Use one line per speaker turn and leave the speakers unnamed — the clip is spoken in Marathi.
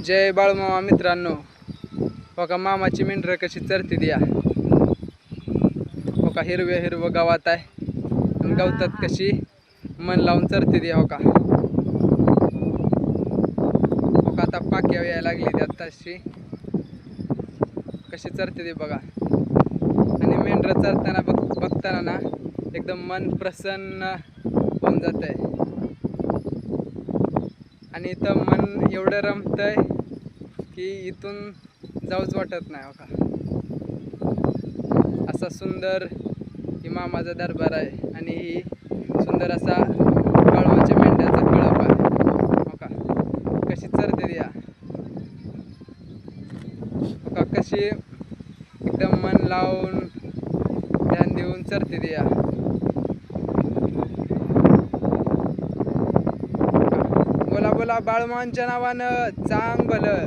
जय बाळूमामा मित्रांनो, बघा मामाची मेंढरं कशी चरती द्या. बघा हिरव्या हिरवं गावात आहे आणि गवतात कशी मन लावून चरती द्या. हो का आता पाक्या यायला लागली त्यात तशी कशी चरते दे बघा. आणि मेंढरं चरताना बघताना ना एकदम मन प्रसन्न होऊन जात आहे आणि इथं मन एवढं रमतंय की इथून जाऊच वाटत नाही. हो का असा सुंदर ही मामाचा दरबार आहे आणि ही सुंदर असा बाळूमामाच्या मेंढ्याचा कळप आहे. हो का कशी चरते द्या. हो का कशी एकदम मन लावून ध्यान देऊन चरते द्या. बोला बोला बाळूमामांच्या नावानं चांग भलं.